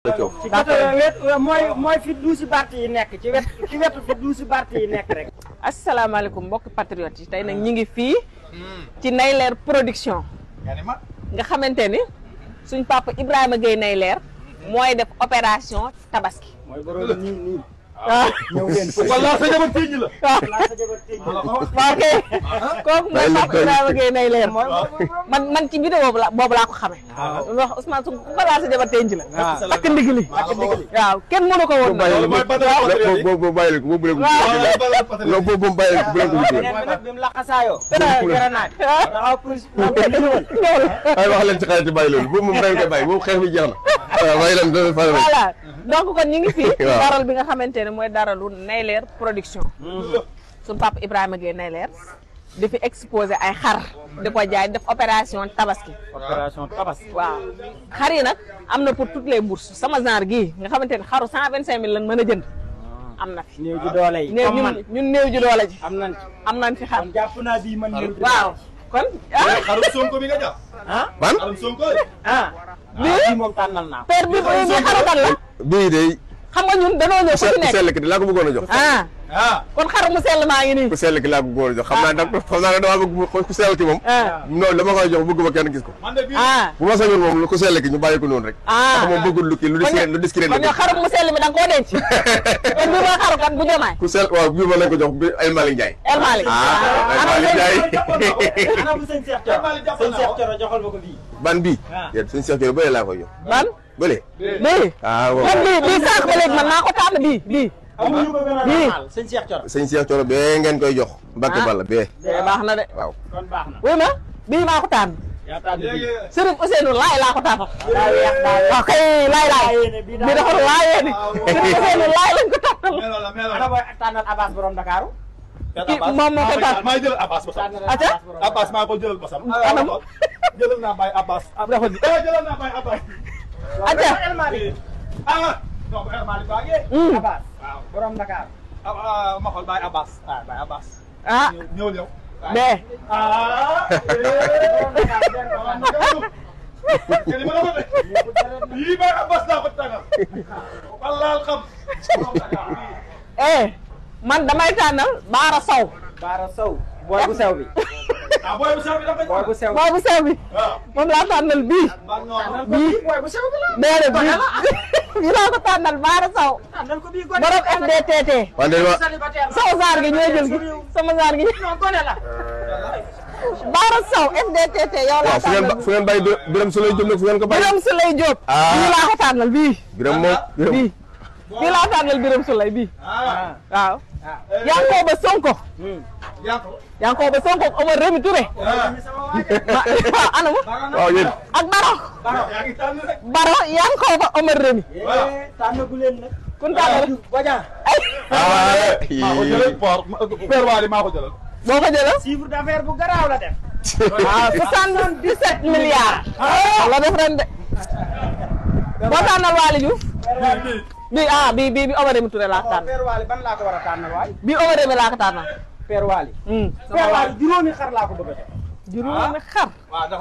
ci côté wet mooy fi duusi parti yi nekk ci wetu fi duusi parti yi nekk rek. asalaamaaleykum mbokk patriotes yi tey nag ñi ngi fii ci Nayler production nga xamante ni suñ papa Ibrahima Gueye Nayler mooy def opération tabaski. mooy borom nii. ñëw leen wala sa jabar tiiñ la. waaw kay kooku mooy papa Ibrahima Gueye Nayler man ci vidéo boobu laa ko xamee. waaw wax Ousmane Sonko ku ko laal sa jabar tenj la. waaw takk ndigli waaw kenn mënu ko woon nag. boobu bàyyi leen ko boobu boobu bàyyi leen ko bu leen ko beneen bi nag bi mu laxasaayoo. gërënaat waaw police ay wax leen ci xarit yi bàyyi loolu boobu moom dañ koy bàyyi boobu xeex bi jeex na waaw bàyyi leen doon fa voilà donc kon ñu ngi fii daral bi nga xamante ne mooy daralu Nayler production suñu papa Ibrahima Gueye Nayler di fi exposé ay xar di ko jaay def opération tabaski. opération tabaski. waaw xar yi nag am na pour toutes les bourses sama genre gii nga xamante ne xaru 125 000 lan mën a jënd am na fi. néew ji doole yi ñun néew ji doole ji. am nañ fi xar. kon jàpp naa bii man néew ji. waaw kon. xaru Sonko bi nga jàpp. ah man xaru Sonko. bii moom tànnal naa. père bi xaru kan la. bii de xam nga ñun danoo ñëw ku ci nekk ku sell ki laa ko bëggoon a jox kon xaru mu sell maa ngi nii ku sell ki laa ko bëggoon a jox xam naa ne dama bëgg ku sell ki moom non dama koy jox bëgg ba kenn gis ko bu ma sañoon moom ku sell ki ñu bàyyi ko noonu rek ndax moom bëggul lu kii lu discret kon yow xaru mu sell mi da nga koo denc kon bi mooy xaru kan bu jomaay ku sell waaw bii ma lañ ko jox bi El Malick Ndiaye El Malick El Malick Ndiaye ana bu sëñ Cheikh Thioro joxal ma ko bii ban bii yéen sëñ Cheikh Thioro bële laa koy jox ban bële bii waaw man bii sànq ba léegi man maa ko tànn bii amuñu ko gën a normal sëñ Cheikh Thioro sëñ Cheikh Thioro bee ngeen koy jox Mbacke Balla bee baax na de waaw kon baax na wuy ma bii maa ko tànn yaa tànn bii Serigne Ousseynou Laay laa ko tànnal daa weex waaw kay laay bii dafa laayee ni Serigne Ousseynou Laay lañ ko tànnal ana booy tànnal Abbas borom Dakar moom moo ko tànn maa jël Abbas ba sam Abbas maa ko jëlal ba sam jëlal naa Baye Abbas jëlal naa Baye Abbas El Malick non El Malick baa ngi Abbas borom Dakar ma xool Baye Abbas Baye Abbas ñëw bee yii Baye Abbas laa ko tàngal walaal xam man damay tànnal Baara Sow booy bu sew bi booy bu sew bi dafa booy bu sew booy bu sew bi moom laa tànnal bii booy bu sew bi la déedéet bii laa ko tànnal Baara Sow borom FDTT Sow saar gi ñooy jël gi sama saar gi Baara Sow FDTT yow laa tànnal fu ngeen bàyyi Birame Souleye Diop nag fu ngeen ko bàyyi Birame Souleye Diop bii laa ko tànnal bii Birame moom bii laa tànnal Birame Souleye bii waaw Yankoba Sonko Yankoba Sonko Omar Rémi Touré anamu waaw yéen ak Baro Yankoba Omar Rémi tànnagu leen nag kun tànnal Badian maa ko jëlal Père Wally maa ko jëlal boo ko jëlal chiffre d'affaires bu garaaw la def waaw 77 milliards la def ren de boo tànnal Waly Diouf bi Omar Rémi Touré laa ko tànnal Père Wally ban laa ko war a tànnal waay bi Omar Rémi laa ko tànnal Père Wally Père Wally juróomi xar laa ko bëgg a def juróomi xar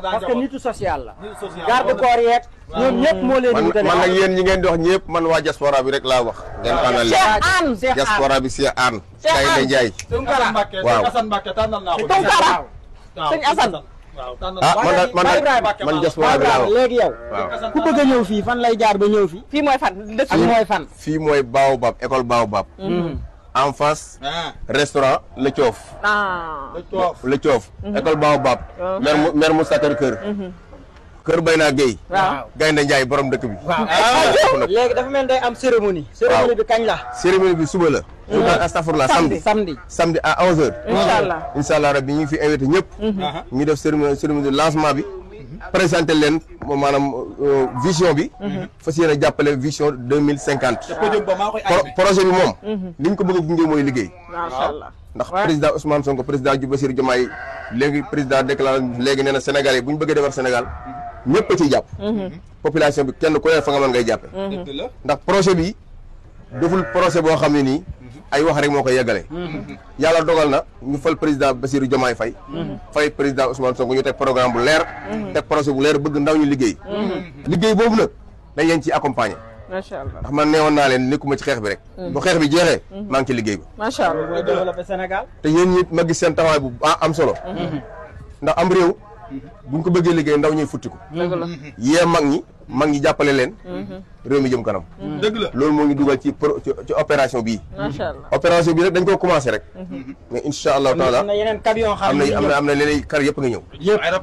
parce que nitu social la garde corps yeeg ñoom ñëpp moo leen wutale man nag yéen ñi ngeen di wax ñëpp man waa diaspora bi rek laa wax ngeen tànnal Cheikh diaspora bi Cheikh Anne Gaynde Ndiaye waaw Assane Mbacké tànnal naa ko Tunkara sëñ Assane man diaspora bi laa wax léegi yow ku bëgg a ñëw fii fan lay jaar ba ñëw fii fii mooy fan ak mooy fan fii mooy Baobab école Baobab en face restaurant Le Thiof Le Thiof école Baobab maire mu Sacré-Cœur kër Bayna Gueye Gaynde Ndiaye borom dëkk bi léegi dafa mel day am cérémonie bi kañ la cérémonie bi suba la suba astafurlah samedi à 11h inshallah rabbi ñu ngi fi invité ñëpp ñu def cérémonie de lancement bi présenté leen maanaam vision bi fas yéene jàppale vision 2050 projet bi moom li ñu ko bëgg a gunge mooy liggéey ndax président Ousmane Sonko président Bassirou Diomaye léegi président déclaré léegi nee na Sénégal yi bu ñu bëggee defar Sénégal ñëpp a ciy jàpp population bi kenn ku ne fa nga mën ngay jàppe ndax projet bi deful projet boo xam ne nii ay wax rek moo koy yeggale yàlla dogal na ñu fal président Bassirou Diomaye Faye fay président Ousmane Sonko ñu teg programme bu leer teg projet bu leer bëgg ndaw ñu liggéey liggéey boobu nag dañ leen ci accompagner macha allah ndax man neewoon naa leen nekkuma ci xeex bi rek bu xeex bi jeexee maa ngi ci liggéey bi macha allah mooy développé Sénégal te yéen ñi ma gis seen taxawaay bu am solo ndax am réew buñ ko bëggee liggéey ndaw ñuy futtiku dëgg la yee mag ñi jàppale leen réew mi jëm kanam dëgg la loolu moo ñu dugal ci opération bii macha allah opération bii rek dañ koo commencé rek mais incha allahu taala am na yeneen camion xam am na leneen kar yëpp nga ñëw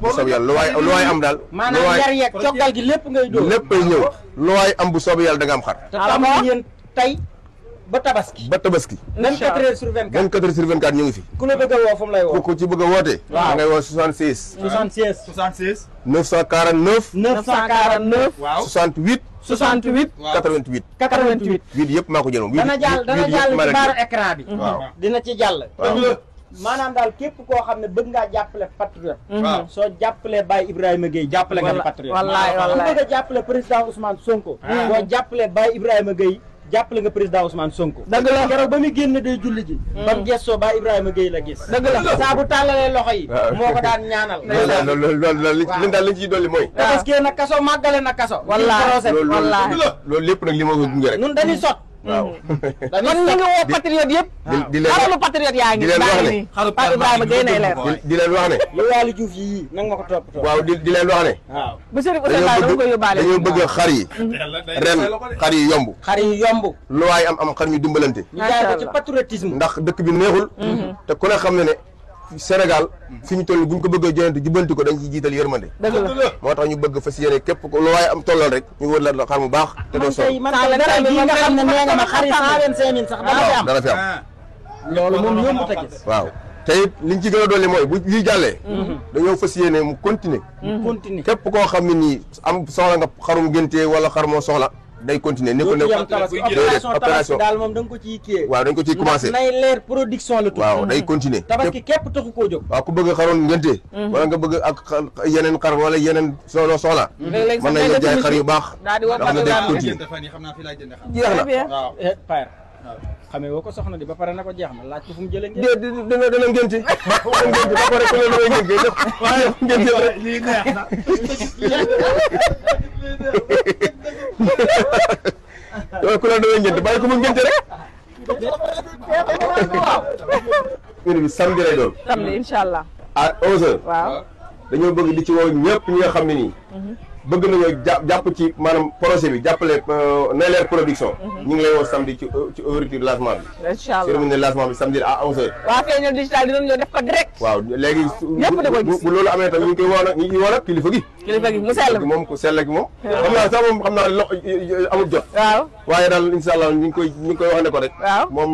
bu soobee yàlla lu waay am daal maanaam yar yeeg coggal gi lépp ngay dóor léppay ñëw lu waay am bu soobee yàlla da nga am xar te am na yéen tey ba tabaski 24 heures sur 24 24 heures sur 24 ñu ngi fi ku la bëgg a woo fu mu lay woo ku ci bëgg a woote da ngay woo 76 76 949 949 waaw 68 68 88 88 wiid yëpp maa ko jëloon dana jàll ci baaru écran bi waaw dina ci jàll dëgg la maanaam daal képp koo xam ne bëgg ngaa jàppale patriote waaw soo jàppalee Baye Ibrahima Gueye jàppale nga ne patriote wallaay ku wallaay bëgg a jàppale président Ousmane Sonko boo jàppalee Baye Ibrahima Gueye jàppale nga président Ousmane Sonko dëgg la keroog ba muy génn day julli ji ba mu gestoo Baye Ibrahima Gueye la gis dëgg la saa bu tàllalee loxo yi moo ko daan ñaanal loolu li daal lañ ciy dolli mooy parce que na kaso màggale na kaso wallaahi wallaahi loolu lépp nag li ma ko gunge rek nun dañuy sot waaw kon ñu ngi woo patriote yëpp di leen xaralu patriote yaa ngi di leen wax ne nii Pape Ibrahima Gueye nay leer di leen wax ne yow Waly Diouf yii nang ma ko toppatoo waaw di leen wax ne waaw bu Serigne Ousseynou Laye dama koy yóbbaale dañoo bëgg xar yi ren xar yi yomb xar yi yomb lu waay am xar ñu dimbalante ñu jaay ko ci patriotisme ndax dëkk bi neexul te ku ne xam ne ne Sénégal fi ñu toll bu ñu ko bëggee joyante jubbanti ko dañ ci jiital yërmande dëgg la moo tax ñu bëgg fas yéene képp ko lu waaye am tollal rek ñu wër la xar mu baax te doo sonn man tey dara bii nga xam ne nee nga ma xar yi 125 000 sax dana fi am dana fi am loolu moom yombut a gis waaw te it liñ ci gën a dolli mooy bu lii jàllee dañoo fas yéene mu continuer continue képp koo xam ne nii am soxla nga xarum génte wala xar moo soxla day continuer ne ko ne opération tabaski daal moom da nga ko ciy kiyee waaw dañ ko ciy commencé nay leer production la tudd waaw day continuer tabaski képp taxu koo jóg waaw ku bëgg xaroon ngénte wala nga bëgg ak yeneen xar wala yeneen soxla mën nañ la jaay xar yu baax daal di woo ndax na day continuer jeex na waaw père xamee woo ko soxna di ba pare na ko jeex na laaj ko fu mu jëlee ngeen dana ngénte ba pare ku leen way ngénte def waaye ngénte rek lii neex na ku leen daway ngénte bàyyi ko mu ngénte rek une bi samedi lay doon samedi incha allah à 11h waaw dañoo bëgg di ci woo ñëpp ñi nga xam ne nii bëgg nañoo jàpp ci maanaam projet bi jàppale Nayler production ñu ngi lay woo samedi ci ouverture lancement bi incha allah cérémonie de lancement bi samedi à 11h waa Feeñal digital dinañ ñëw def ko direct waaw léegi ñëpp da koy gis bu loolu amee tam ñu ngi koy woo nag ñu ngi woo nag kilifa gi kilifa gi mu sell bi moom ku sell gi moom xam naa sax moom xam naa lo amul jot waaw waaye daal incha allah ñu ngi koy wax ne ko rek waaw moom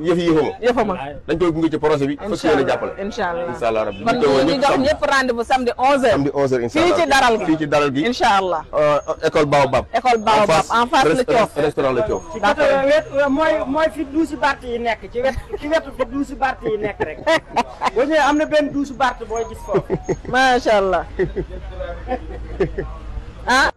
yëf yi yëfama yëfama dañ koy gunge ci projet bi fas yéene jàppale incha allah incha allah rabbi kon ñu jox ñëpp rendez-vous samedi 11h samedi 11h incha allah fii ci daral gi fii ci daral gi incha allah école Baobab école Baobab en face la Coof restaurant la Coof ci côté wet mooy fi duusi bart yi nekk ci wetu fi duusi bart yi nekk rek boo ñëwee am na benn duusi bart booy gis foofu macha allah ah